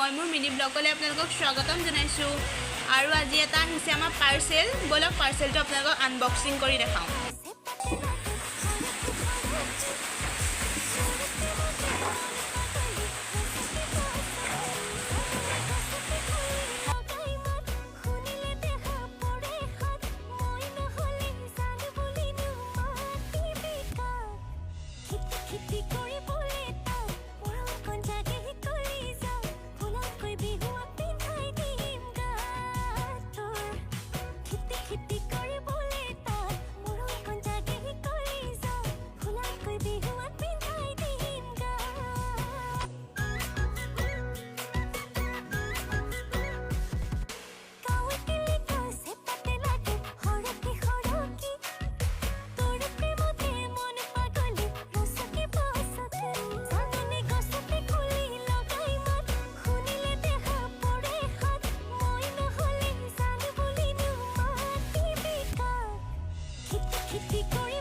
মই মোৰ মিনি ব্লগলৈ আপোনালোকক স্বাগতম জনাইছোঁ আৰু আজি এটা আহিছে আমাৰ পাৰ্চেল বলক পাৰ্চেলটো আপোনালোকক আনবক্সিং কৰি দেখাওঁ Keep